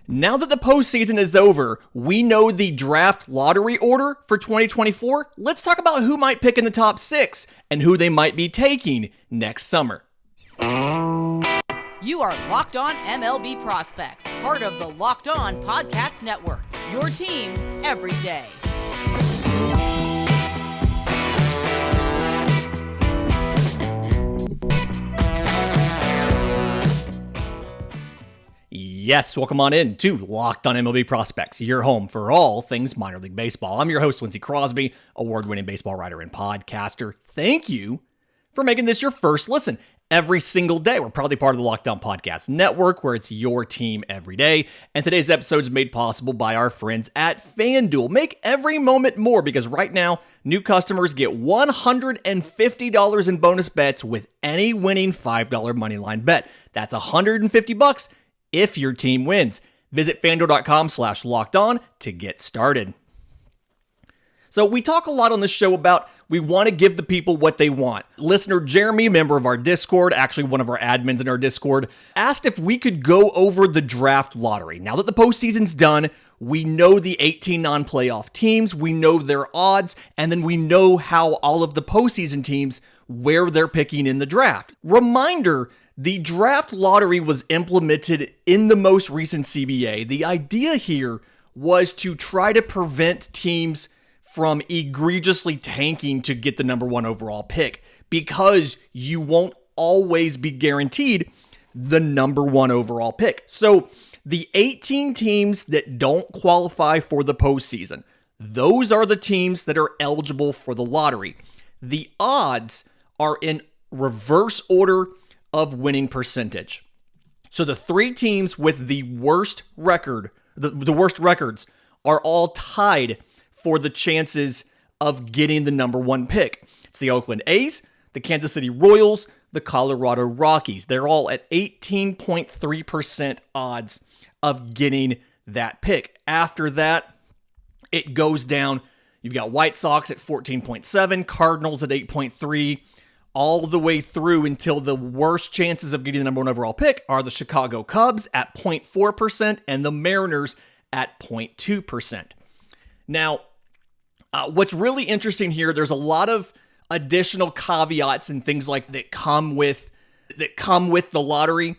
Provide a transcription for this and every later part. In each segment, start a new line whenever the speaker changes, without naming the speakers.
Now that the postseason is over, we know the draft lottery order for 2024. Let's talk about who might pick in the top 6 and who they might be taking next summer.
You are Locked On MLB Prospects, part of the Locked On Podcast Network, your team every day.
Yes, welcome on in to Locked On MLB Prospects, your home for all things minor league baseball. I'm your host, Lindsay Crosby, award-winning baseball writer and podcaster. Thank you for making this your first listen every single day. We're proudly part of the Locked On Podcast Network, where it's your team every day. And today's episode is made possible by our friends at FanDuel. Make every moment more, because right now, new customers get $150 in bonus bets with any winning $5 moneyline bet. That's $150 if your team wins. Visit FanDuel.com/lockedon to get started. So we talk a lot on this show about we want to give the people what they want. Listener Jeremy, member of our Discord, actually one of our admins in our Discord, asked if we could go over the draft lottery. Now that the postseason's done, we know the 18 non-playoff teams, we know their odds, and then we know how all of the postseason teams, where they're picking in the draft. Reminder, the draft lottery was implemented in the most recent CBA. The idea here was to try to prevent teams from egregiously tanking to get the number 1 overall pick, because you won't always be guaranteed the number 1 overall pick. So the 18 teams that don't qualify for the postseason, those are the teams that are eligible for the lottery. The odds are in reverse order of winning percentage. So the 3 teams with the worst record, the worst records, are all tied for the chances of getting the number 1 pick. It's the Oakland A's, the Kansas City Royals, the Colorado Rockies. They're all at 18.3% odds of getting that pick. After that, it goes down. You've got White Sox at 14.7, Cardinals at 8.3, all the way through until the worst chances of getting the number 1 overall pick are the Chicago Cubs at 0.4% and the Mariners at 0.2%. Now, what's really interesting here, there's a lot of additional caveats and things like that come with the lottery,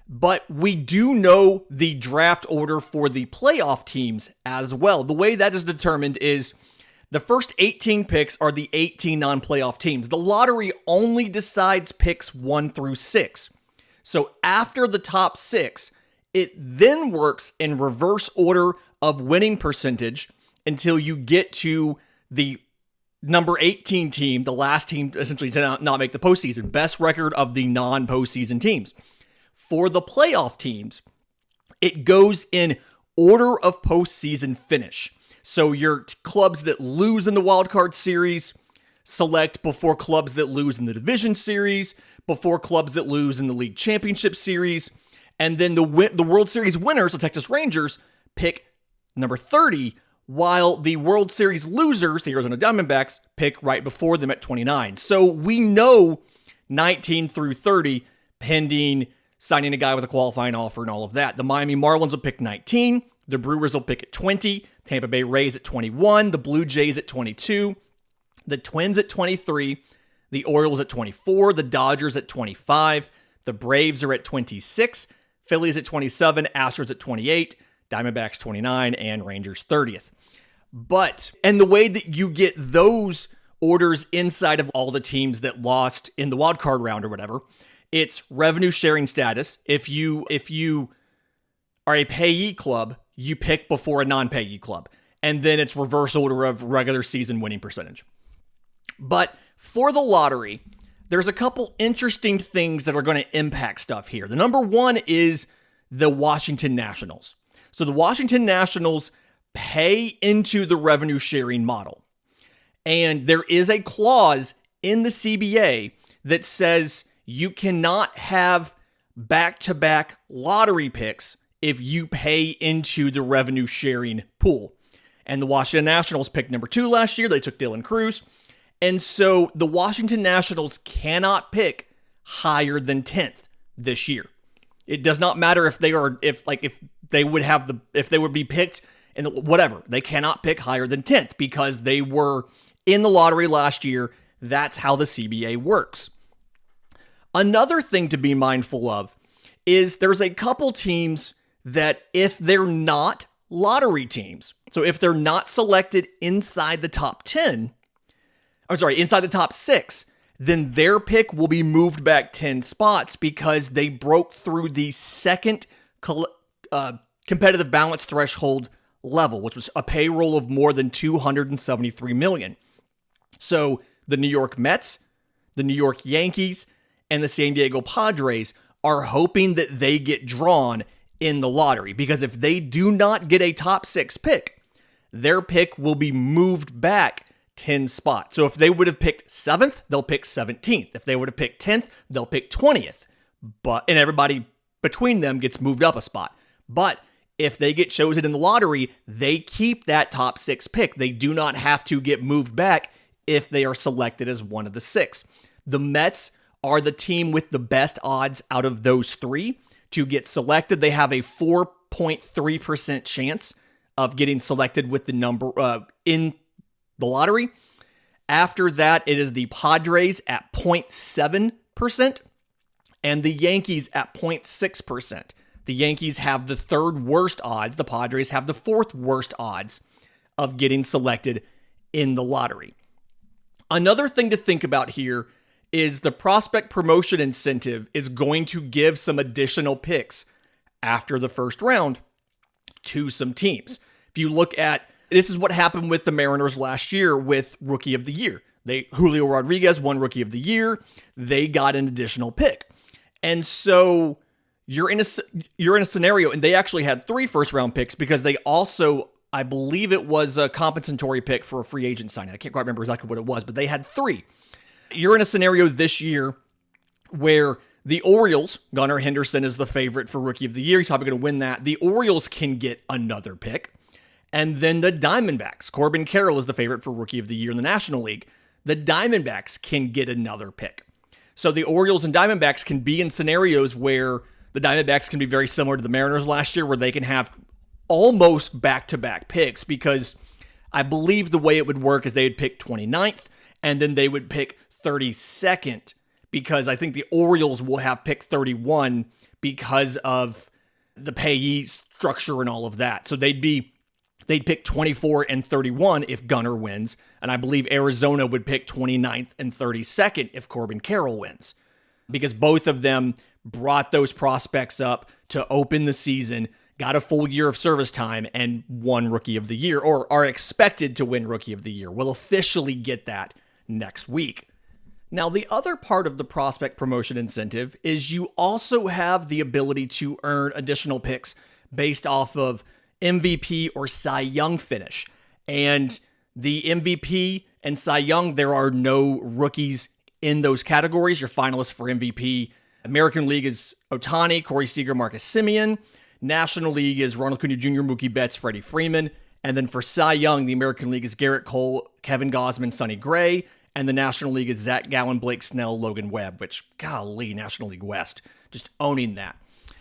but we do know the draft order for the playoff teams as well. The way that is determined is the first 18 picks are the 18 non-playoff teams. The lottery only decides picks 1 through 6. So after the top 6, it then works in reverse order of winning percentage until you get to the number 18 team, the last team essentially to not make the postseason. Best record of the non-postseason teams. For the playoff teams, it goes in order of postseason finish. So your clubs that lose in the wildcard series select before clubs that lose in the division series, before clubs that lose in the league championship series, and then the World Series winners, the Texas Rangers, pick number 30, while the World Series losers, the Arizona Diamondbacks, pick right before them at 29. So we know 19 through 30, pending signing a guy with a qualifying offer and all of that. The Miami Marlins will pick 19, the Brewers will pick at 20, Tampa Bay Rays at 21, the Blue Jays at 22, the Twins at 23, the Orioles at 24, the Dodgers at 25, the Braves are at 26, Phillies at 27, Astros at 28, Diamondbacks 29, and Rangers 30th. And the way that you get those orders inside of all the teams that lost in the wild card round or whatever, it's revenue sharing status. If you are a payee club, you pick before a non-payee club. And then it's reverse order of regular season winning percentage. But for the lottery, there's a couple interesting things that are going to impact stuff here. The number 1 is the Washington Nationals. So the Washington Nationals pay into the revenue sharing model. And there is a clause in the CBA that says you cannot have back-to-back lottery picks if you pay into the revenue sharing pool. And the Washington Nationals picked number 2 last year. They took Dylan Cruz. And so the Washington Nationals cannot pick higher than 10th this year. It does not matter if they would be picked in whatever. They cannot pick higher than 10th because they were in the lottery last year. That's how the CBA works. Another thing to be mindful of is there's a couple teams that if they're not lottery teams, so if they're not selected inside the top 6, then their pick will be moved back 10 spots because they broke through the second competitive balance threshold level, which was a payroll of more than $273 million. So the New York Mets, the New York Yankees, and the San Diego Padres are hoping that they get drawn in the lottery, because if they do not get a top 6 pick, their pick will be moved back 10 spots. So if they would have picked 7th, they'll pick 17th. If they would have picked 10th, they'll pick 20th. And everybody between them gets moved up a spot. But if they get chosen in the lottery, they keep that top 6 pick. They do not have to get moved back if they are selected as one of the 6. The Mets are the team with the best odds out of those 3 to get selected. They have a 4.3% chance of getting selected with the number in the lottery. After that, it is the Padres at 0.7% and the Yankees at 0.6%. The Yankees have the 3rd worst odds. The Padres have the 4th worst odds of getting selected in the lottery. Another thing to think about here is the prospect promotion incentive is going to give some additional picks after the first round to some teams. If you look at, this is what happened with the Mariners last year with Rookie of the Year. Julio Rodriguez won Rookie of the Year. They got an additional pick. And so you're in a scenario, and they actually had 3 first-round picks because they also, I believe it was a compensatory pick for a free agent signing. I can't quite remember exactly what it was, but they had 3. You're in a scenario this year where the Orioles, Gunnar Henderson is the favorite for Rookie of the Year. He's probably going to win that. The Orioles can get another pick. And then the Diamondbacks, Corbin Carroll is the favorite for Rookie of the Year in the National League. The Diamondbacks can get another pick. So the Orioles and Diamondbacks can be in scenarios where the Diamondbacks can be very similar to the Mariners last year, where they can have almost back-to-back picks, because I believe the way it would work is they would pick 29th, and then they would pick 32nd, because I think the Orioles will have pick 31 because of the payee structure and all of that. So they'd pick 24 and 31 if Gunnar wins, and I believe Arizona would pick 29th and 32nd if Corbin Carroll wins, because both of them brought those prospects up to open the season, got a full year of service time, and won Rookie of the Year, or are expected to win Rookie of the Year. We'll officially get that next week. Now, the other part of the prospect promotion incentive is you also have the ability to earn additional picks based off of MVP or Cy Young finish. And the MVP and Cy Young, there are no rookies in those categories. Your finalists for MVP, American League is Ohtani, Corey Seager, Marcus Semien. National League is Ronald Acuna Jr., Mookie Betts, Freddie Freeman. And then for Cy Young, the American League is Garrett Cole, Kevin Gausman, Sonny Gray. And the National League is Zach Gallen, Blake Snell, Logan Webb, which, golly, National League West, just owning that.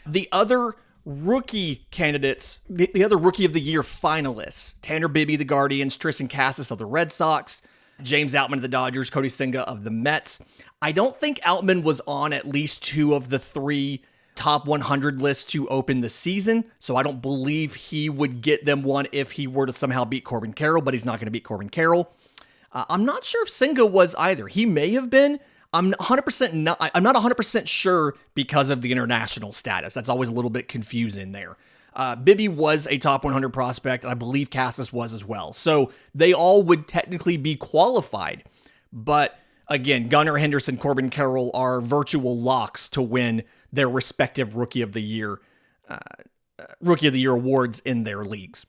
The other rookie candidates, the other Rookie of the Year finalists, Tanner Bibby, the Guardians, Tristan Cassis of the Red Sox, James Outman of the Dodgers, Cody Senga of the Mets. I don't think Outman was on at least 2 of the 3 top 100 lists to open the season, so I don't believe he would get them one if he were to somehow beat Corbin Carroll, but he's not going to beat Corbin Carroll. I'm not sure if Senga was either. He may have been. I'm not 100% sure because of the international status. That's always a little bit confusing there. Bibby was a top 100 prospect, and I believe Cassis was as well. So they all would technically be qualified. But again, Gunnar Henderson, Corbin Carroll are virtual locks to win their respective Rookie of the Year awards in their leagues.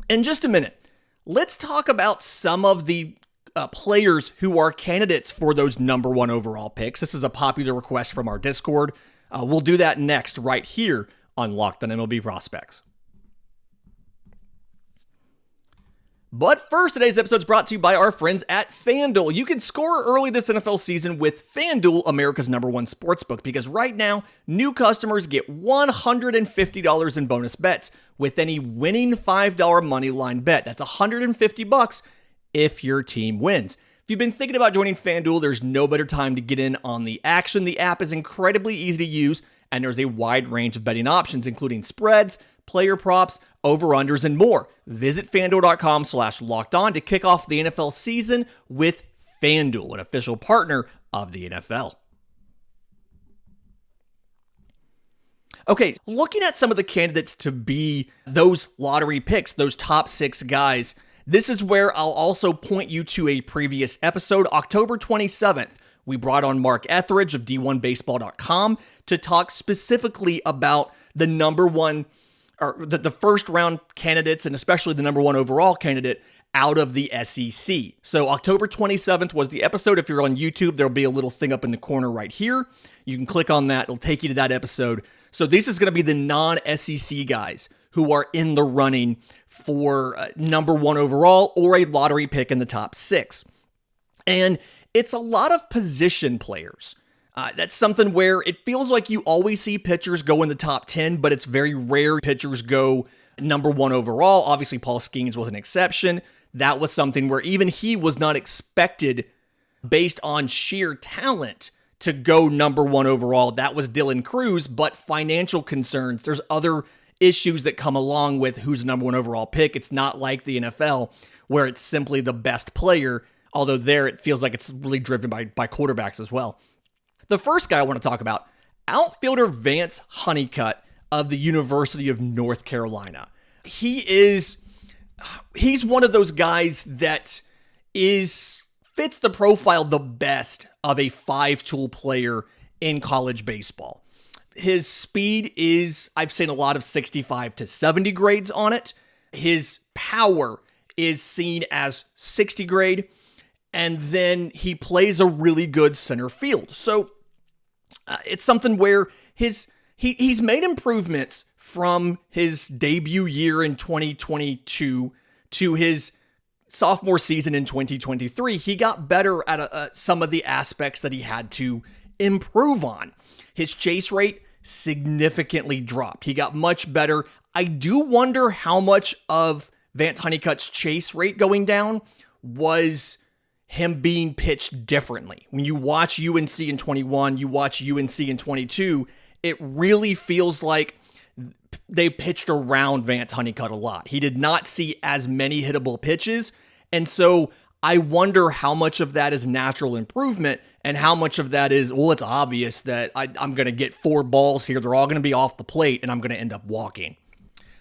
In just a minute, let's talk about some of the players who are candidates for those number 1 overall picks. This is a popular request from our Discord. We'll do that next right here on Locked on MLB Prospects. But first, today's episode is brought to you by our friends at FanDuel. You can score early this NFL season with FanDuel, America's #1 sportsbook, because right now, new customers get $150 in bonus bets with any winning $5 moneyline bet. That's $150 if your team wins. If you've been thinking about joining FanDuel, there's no better time to get in on the action. The app is incredibly easy to use, and there's a wide range of betting options, including spreads, player props, over-unders, and more. Visit FanDuel.com/lockedon to kick off the NFL season with FanDuel, an official partner of the NFL. Okay, looking at some of the candidates to be those lottery picks, those top 6 guys, this is where I'll also point you to a previous episode. October 27th, we brought on Mark Etheridge of D1Baseball.com to talk specifically about the number one, or the first round candidates, and especially the number 1 overall candidate out of the SEC. So October 27th was the episode. If you're on YouTube, there'll be a little thing up in the corner right here. You can click on that. It'll take you to that episode. So this is going to be the non-SEC guys who are in the running for number 1 overall or a lottery pick in the top 6. And it's a lot of position players. That's something where it feels like you always see pitchers go in the top 10, but it's very rare pitchers go number 1 overall. Obviously, Paul Skeens was an exception. That was something where even he was not expected, based on sheer talent, to go number 1 overall. That was Dylan Cruz, but financial concerns. There's other issues that come along with who's the number 1 overall pick. It's not like the NFL where it's simply the best player, although there it feels like it's really driven by quarterbacks as well. The first guy I want to talk about, outfielder Vance Honeycutt of the University of North Carolina. He's one of those guys that fits the profile the best of a 5-tool player in college baseball. His speed is, I've seen a lot of 65 to 70 grades on it. His power is seen as 60 grade, and then he plays a really good center field. So it's something where he's made improvements from his debut year in 2022 to his sophomore season in 2023. He got better at some of the aspects that he had to improve on. His chase rate significantly dropped. He got much better. I do wonder how much of Vance Honeycutt's chase rate going down was him being pitched differently. When you watch UNC in 21, you watch UNC in 22, it really feels like they pitched around Vance Honeycutt a lot. He did not see as many hittable pitches, and so I wonder how much of that is natural improvement and how much of that is, well, it's obvious that I'm going to get 4 balls here. They're all going to be off the plate, and I'm going to end up walking.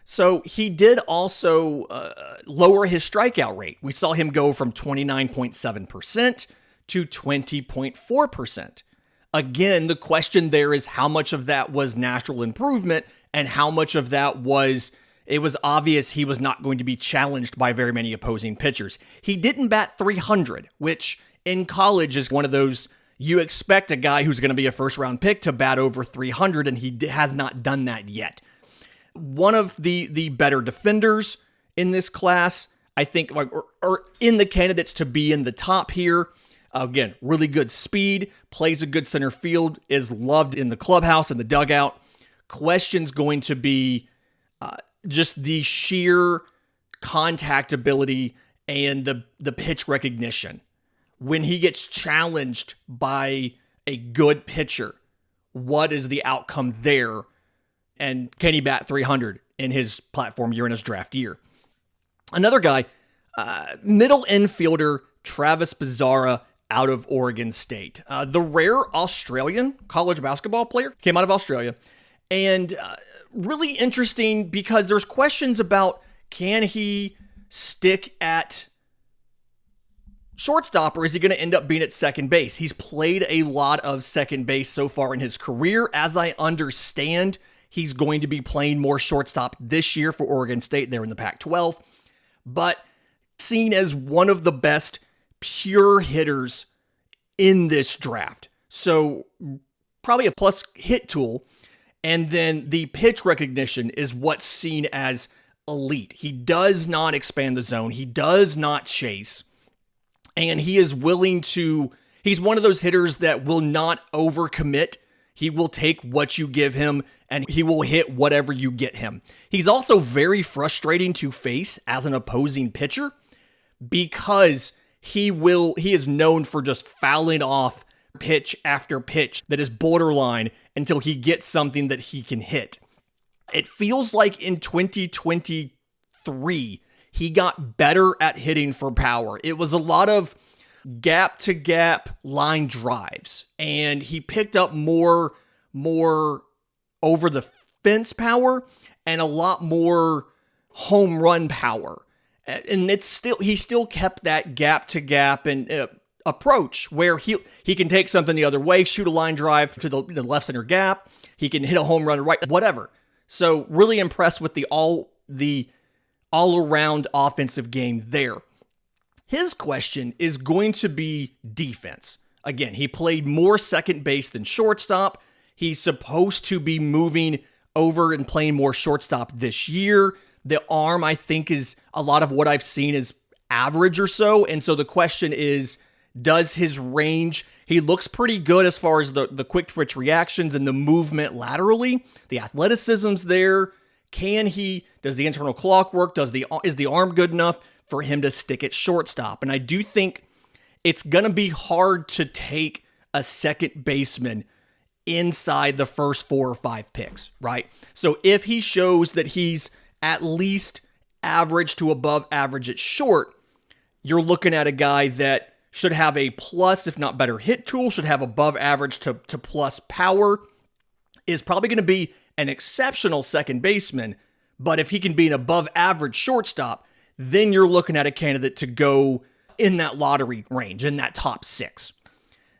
So he did also lower his strikeout rate. We saw him go from 29.7% to 20.4%. Again, the question there is how much of that was natural improvement and how much of that was, it was obvious he was not going to be challenged by very many opposing pitchers. He didn't bat 300, which in college is one of those, you expect a guy who's going to be a first-round pick to bat over 300, and he has not done that yet. One of the better defenders in this class, I think, or in the candidates to be in the top here. Again, really good speed, plays a good center field, is loved in the clubhouse and the dugout. Question's going to be just the sheer contact ability and the pitch recognition. When he gets challenged by a good pitcher, what is the outcome there? And can he bat 300 in his platform year, in his draft year? Another guy, middle infielder Travis Bazarra out of Oregon State. The rare Australian college basketball player, came out of Australia. And really interesting because there's questions about, can he stick at shortstop, or is he going to end up being at second base? He's played a lot of second base so far in his career. As I understand, he's going to be playing more shortstop this year for Oregon State. They're in the Pac-12. But seen as one of the best pure hitters in this draft. So probably a plus hit tool. And then the pitch recognition is what's seen as elite. He does not expand the zone. He does not chase. And he is willing to, he's one of those hitters that will not overcommit. He will take what you give him and he will hit whatever you get him. He's also very frustrating to face as an opposing pitcher because he is known for just fouling off pitch after pitch that is borderline until he gets something that he can hit. It feels like in 2023, he got better at hitting for power. It was a lot of gap-to-gap line drives, and he picked up more over the fence power and a lot more home run power. And he still kept that gap-to-gap and approach where he can take something the other way, shoot a line drive to the left center gap. He can hit a home run right, whatever. So really impressed with the all-around offensive game there. His question is going to be defense. Again, he played more second base than shortstop. He's supposed to be moving over and playing more shortstop this year. The arm, I think, is a lot of what I've seen is average or so. And so the question is, does his range, he looks pretty good as far as the quick twitch reactions and the movement laterally. The athleticism's there. Does the internal clock work? Is the arm good enough for him to stick at shortstop? And I do think it's going to be hard to take a second baseman inside the first 4 or 5 picks, right? So if he shows that he's at least average to above average at short, you're looking at a guy that should have a plus, if not better hit tool, should have above average to plus power, is probably going to be an exceptional second baseman. But if he can be an above average shortstop, then you're looking at a candidate to go in that lottery range, in that top 6.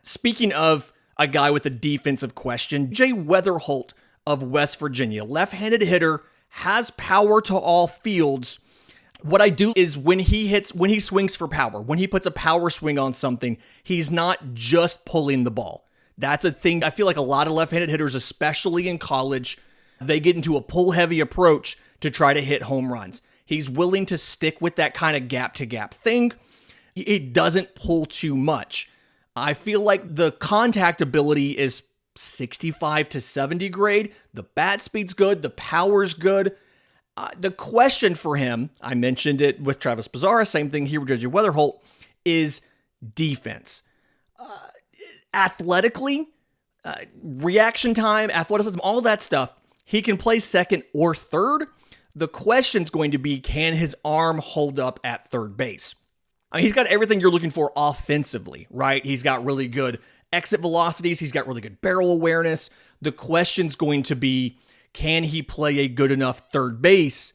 Speaking of a guy with a defensive question, Jay Weatherholt of West Virginia, left-handed hitter, has power to all fields. What I do is when he swings for power, when he puts a power swing on something, he's not just pulling the ball. That's a thing. I feel like a lot of left-handed hitters, especially in college, they get into a pull-heavy approach to try to hit home runs. He's willing to stick with that kind of gap-to-gap thing. It doesn't pull too much. I feel like the contact ability is 65 to 70 grade. The bat speed's good. The power's good. The question for him, I mentioned it with Travis Bazarra, same thing here with Jay Weatherholt, is defense. Athletically, reaction time, athleticism, all that stuff, he can play second or third. The question's going to be, can his arm hold up at third base? I mean, he's got everything you're looking for offensively, right? He's got really good exit velocities. He's got really good barrel awareness. The question's going to be, can he play a good enough third base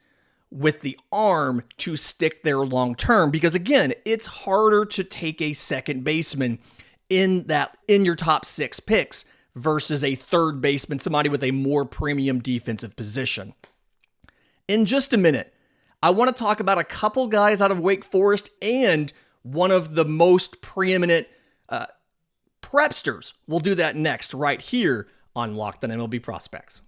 with the arm to stick there long term? Because again, it's harder to take a second baseman in your top 6 picks versus a third baseman, somebody with a more premium defensive position. In just a minute, I want to talk about a couple guys out of Wake Forest and one of the most preeminent prepsters. We'll do that next, right here on Locked on MLB Prospects.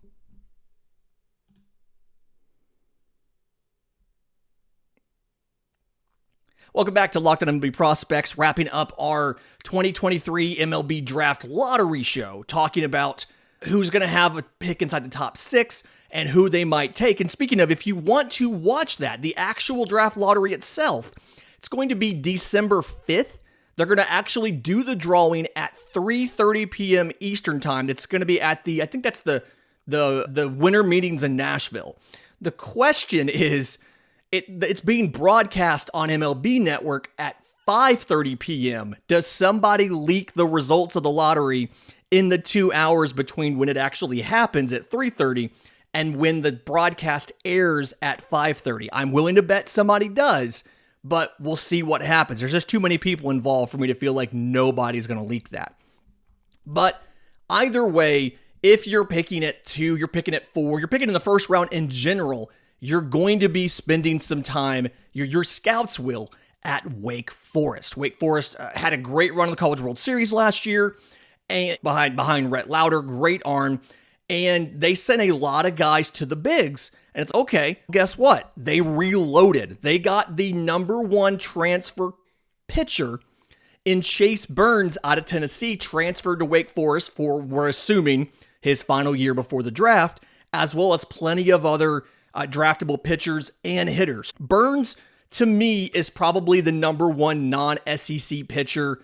Welcome back to Locked on MLB Prospects, wrapping up our 2023 MLB Draft Lottery show, talking about who's going to have a pick inside the top 6 and who they might take. And speaking of, if you want to watch that, the actual draft lottery itself, it's going to be December 5th. They're going to actually do the drawing at 3:30 p.m. Eastern time. It's going to be at I think that's the winter meetings in Nashville. The question is, it's being broadcast on MLB Network at 5:30 p.m. Does somebody leak the results of the lottery in the 2 hours between when it actually happens at 3:30 and when the broadcast airs at 5:30? I'm willing to bet somebody does, but we'll see what happens. There's just too many people involved for me to feel like nobody's going to leak that. But either way, if you're picking at 2, you're picking at 4, you're picking in the first round in general, you're going to be spending some time, your scouts will, at Wake Forest. Wake Forest had a great run in the College World Series last year, and behind Rhett Lauder, great arm. and they sent a lot of guys to the bigs. And it's okay, guess what? They reloaded. They got the number one transfer pitcher in Chase Burns out of Tennessee, transferred to Wake Forest for, we're assuming, his final year before the draft, as well as plenty of other draftable pitchers and hitters. Burns, to me, is probably the number one non-SEC pitcher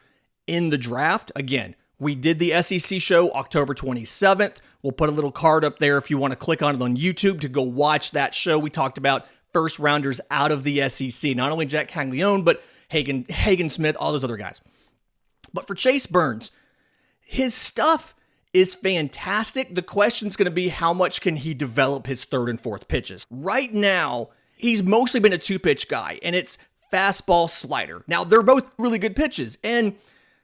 in the draft. Again, we did the SEC show October 27th. We'll put a little card up there if you want to click on it on YouTube to go watch that show. We talked about first rounders out of the SEC, not only Jack Caglione, but Hagen Smith, all those other guys. But for Chase Burns, his stuff is fantastic. The question's going to be how much can he develop his third and fourth pitches. Right now, he's mostly been a two-pitch guy, and it's fastball, slider. Now, they're both really good pitches, and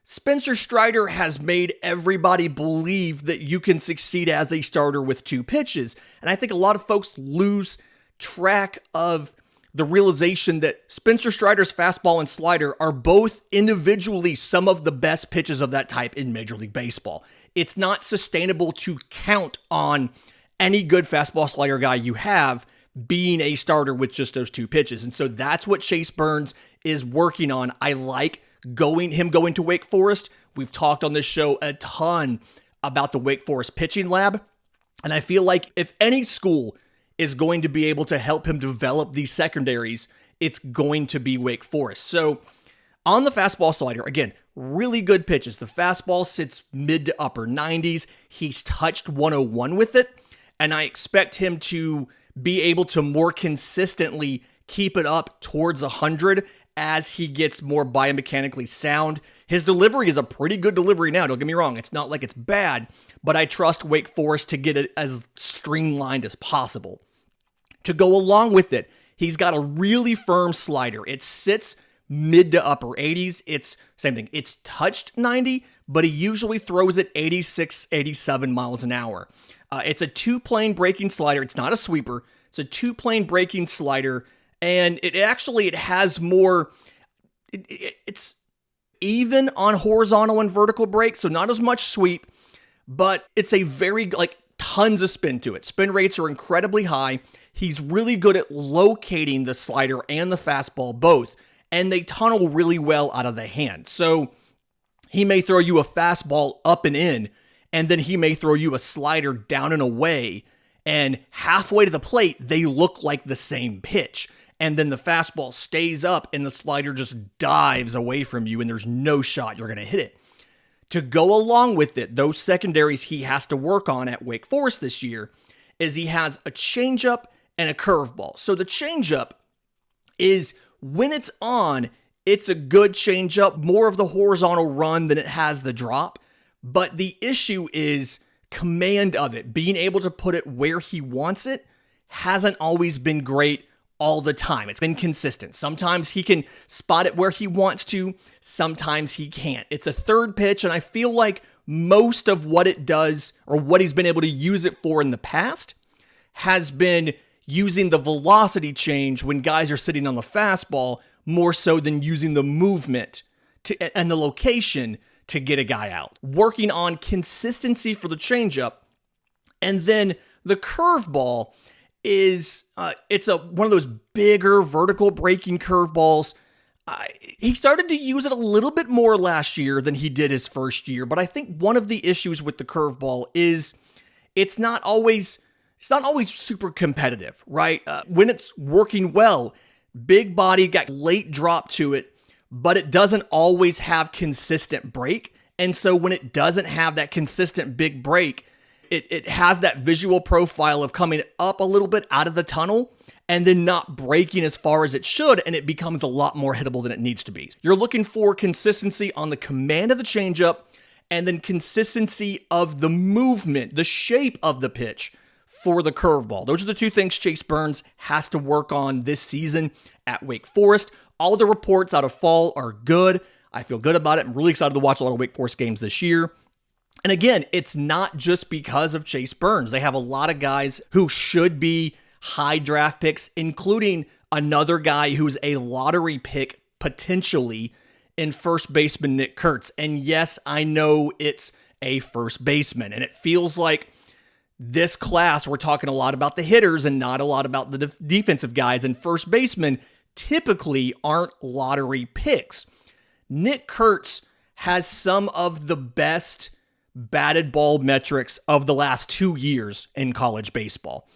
Spencer Strider has made everybody believe that you can succeed as a starter with two pitches. And I think a lot of folks lose track of the realization that Spencer Strider's fastball and slider are both individually some of the best pitches of that type in Major League Baseball. It's not sustainable to count on any good fastball slider guy you have being a starter with just those two pitches. And so that's what Chase Burns is working on. I like him going to Wake Forest. We've talked on this show a ton about the Wake Forest pitching lab. And I feel like if any school is going to be able to help him develop these secondaries, it's going to be Wake Forest. So on the fastball slider, again, really good pitches. The fastball sits mid to upper 90s. He's touched 101 with it. And I expect him to be able to more consistently keep it up towards 100 as he gets more biomechanically sound. His delivery is a pretty good delivery now, don't get me wrong. It's not like it's bad, but I trust Wake Forest to get it as streamlined as possible. To go along with it, he's got a really firm slider. It sits mid to upper 80s. It's same thing. It's touched 90, but he usually throws it 86, 87 miles an hour. It's a two-plane breaking slider. It's not a sweeper. It's a two-plane breaking slider. And it has more, it's even on horizontal and vertical break, so not as much sweep, but it's a very, tons of spin to it. Spin rates are incredibly high. He's really good at locating the slider and the fastball both, and they tunnel really well out of the hand. So he may throw you a fastball up and in, and then he may throw you a slider down and away, and halfway to the plate, they look like the same pitch. And then the fastball stays up and the slider just dives away from you and there's no shot you're going to hit it. To go along with it, those secondaries he has to work on at Wake Forest this year is he has a changeup and a curveball. So the changeup is, when it's on, it's a good changeup, more of the horizontal run than it has the drop. But the issue is command of it. Being able to put it where he wants it hasn't always been great all the time. It's been consistent. Sometimes he can spot it where he wants to, sometimes he can't. It's a third pitch, and I feel like most of what it does, or what he's been able to use it for in the past, has been using the velocity change when guys are sitting on the fastball more so than using the movement and the location to get a guy out. Working on consistency for the changeup, and then the curveball is it's one of those bigger vertical breaking curveballs. He started to use it a little bit more last year than he did his first year, but I think one of the issues with the curveball is it's not always super competitive, right? When it's working well, big body, got late drop to it, but it doesn't always have consistent break. And so when it doesn't have that consistent big break, it has that visual profile of coming up a little bit out of the tunnel and then not breaking as far as it should, and it becomes a lot more hittable than it needs to be. You're looking for consistency on the command of the changeup and then consistency of the movement, the shape of the pitch for the curveball. Those are the two things Chase Burns has to work on this season at Wake Forest. All the reports out of fall are good. I feel good about it. I'm really excited to watch a lot of Wake Forest games this year. And again, it's not just because of Chase Burns. They have a lot of guys who should be high draft picks, including another guy who's a lottery pick potentially in first baseman Nick Kurtz. And yes, I know it's a first baseman, and it feels like This class, we're talking a lot about the hitters and not a lot about the defensive guys, and first basemen typically aren't lottery picks. Nick Kurtz has some of the best batted ball metrics of the last 2 years in college baseball.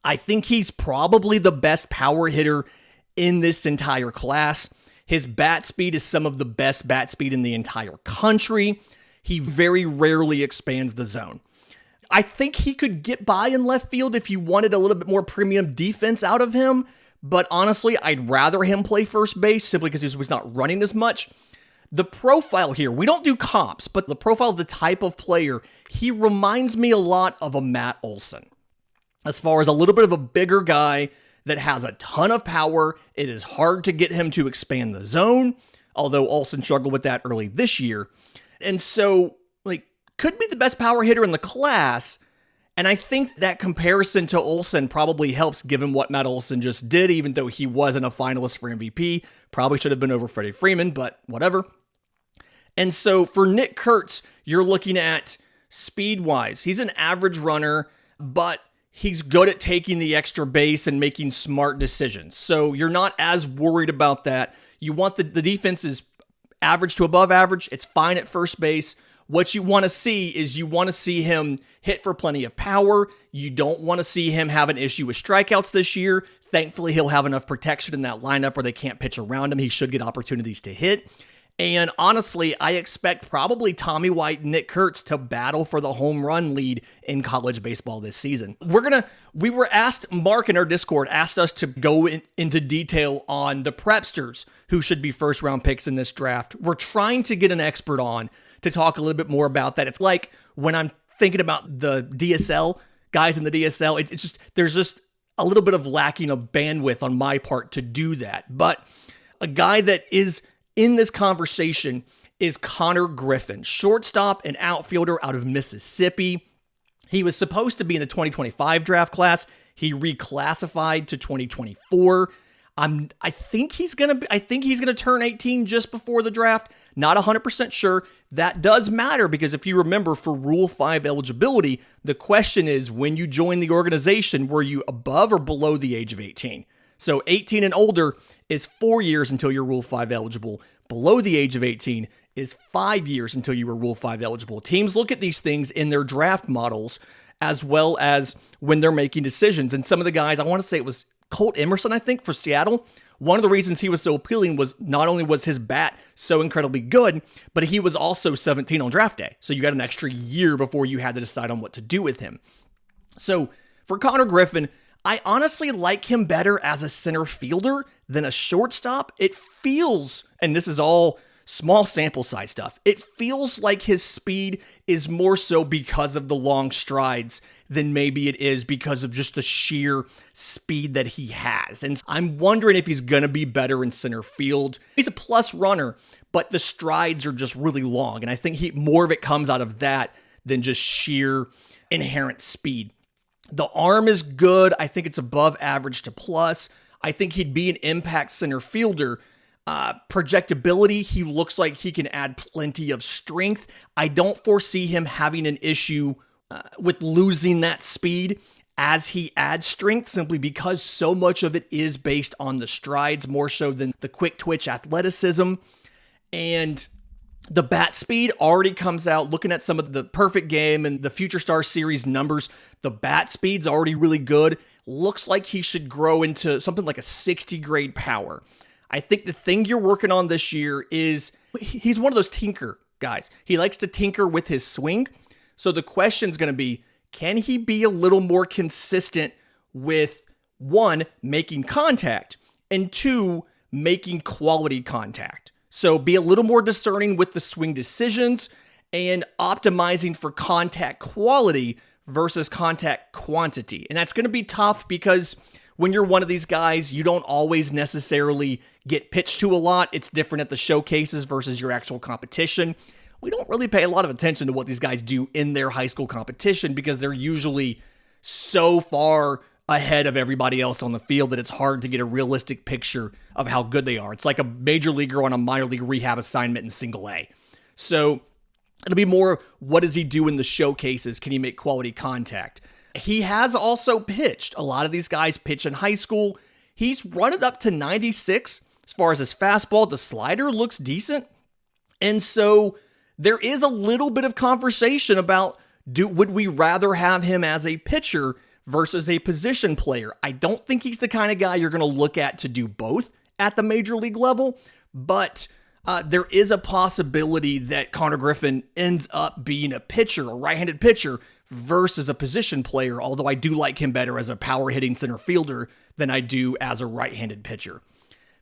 I think he's probably the best power hitter in this entire class. His bat speed is some of the best bat speed in the entire country. He very rarely expands the zone. I think he could get by in left field if you wanted a little bit more premium defense out of him, but honestly, I'd rather him play first base simply because he was not running as much. The profile here, we don't do comps, but the profile of the type of player, he reminds me a lot of a Matt Olson. As far as a little bit of a bigger guy that has a ton of power, it is hard to get him to expand the zone, although Olson struggled with that early this year. And so, could be the best power hitter in the class, and I think that comparison to Olson probably helps given what Matt Olson just did, even though he wasn't a finalist for MVP. Probably should have been over Freddie Freeman, but whatever. And so for Nick Kurtz, you're looking at speed-wise. He's an average runner, but he's good at taking the extra base and making smart decisions. So you're not as worried about that. You want the defense is average to above average. It's fine at first base. What you want to see is you want to see him hit for plenty of power. You don't want to see him have an issue with strikeouts this year. Thankfully, he'll have enough protection in that lineup where they can't pitch around him. He should get opportunities to hit. And honestly, I expect probably Tommy White and Nick Kurtz to battle for the home run lead in college baseball this season. We were asked, Mark in our Discord asked us to go into detail on the prepsters who should be first round picks in this draft. We're trying to get an expert on to talk a little bit more about that. It's like when I'm thinking about the DSL, guys in the DSL, there's just a little bit of lacking of bandwidth on my part to do that. But a guy that is in this conversation is Konnor Griffin, shortstop and outfielder out of Mississippi. He was supposed to be in the 2025 draft class. He reclassified to 2024. I think he's gonna turn 18 just before the draft. Not 100% sure. That does matter because if you remember, for Rule 5 eligibility, the question is when you join the organization, were you above or below the age of 18? So 18 and older is 4 years until you're Rule 5 eligible. Below the age of 18 is 5 years until you were Rule 5 eligible. Teams look at these things in their draft models as well as when they're making decisions. And some of the guys, I want to say it was Colt Emerson, I think, for Seattle. One of the reasons he was so appealing was not only was his bat so incredibly good, but he was also 17 on draft day. So you got an extra year before you had to decide on what to do with him. So for Konnor Griffin, I honestly like him better as a center fielder than a shortstop. It feels, and this is all small sample size stuff, it feels like his speed is more so because of the long strides than maybe it is because of just the sheer speed that he has. And I'm wondering if he's going to be better in center field. He's a plus runner, but the strides are just really long. And I think more of it comes out of that than just sheer inherent speed. The arm is good. I think it's above average to plus. I think he'd be an impact center fielder. Projectability, he looks like he can add plenty of strength. I don't foresee him having an issue with losing that speed as he adds strength, simply because so much of it is based on the strides more so than the quick twitch athleticism. And the bat speed already comes out. Looking at some of the perfect game and the Future Star Series numbers, the bat speed's already really good. Looks like he should grow into something like a 60 grade power. I think the thing you're working on this year is he's one of those tinker guys. He likes to tinker with his swing. So the question's going to be, can he be a little more consistent with, one, making contact, and two, making quality contact? So be a little more discerning with the swing decisions and optimizing for contact quality versus contact quantity. And that's going to be tough because when you're one of these guys, you don't always necessarily get pitched to a lot. It's different at the showcases versus your actual competition. We don't really pay a lot of attention to what these guys do in their high school competition because they're usually so far ahead of everybody else on the field that it's hard to get a realistic picture of how good they are. It's like a major leaguer on a minor league rehab assignment in single A. So It'll be more, what does he do in the showcases? Can he make quality contact? He has also pitched. A lot of these guys pitch in high school. He's run it up to 96 as far as his fastball. The slider looks decent. And so there is a little bit of conversation about, would we rather have him as a pitcher versus a position player? I don't think he's the kind of guy you're going to look at to do both at the major league level, but there is a possibility that Konnor Griffin ends up being a pitcher, a right-handed pitcher, versus a position player, although I do like him better as a power-hitting center fielder than I do as a right-handed pitcher.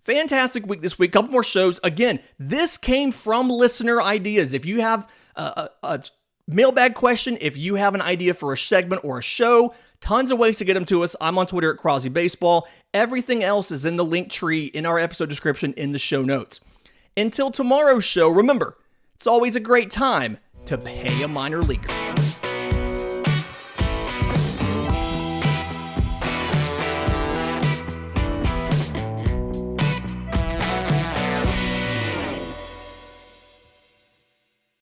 Fantastic week this week. Couple more shows. Again, this came from listener ideas. If you have a mailbag question, if you have an idea for a segment or a show, tons of ways to get them to us. I'm on Twitter at Crosby Baseball. Everything else is in the link tree in our episode description in the show notes. Until tomorrow's show, remember, it's always a great time to pay a minor leaguer.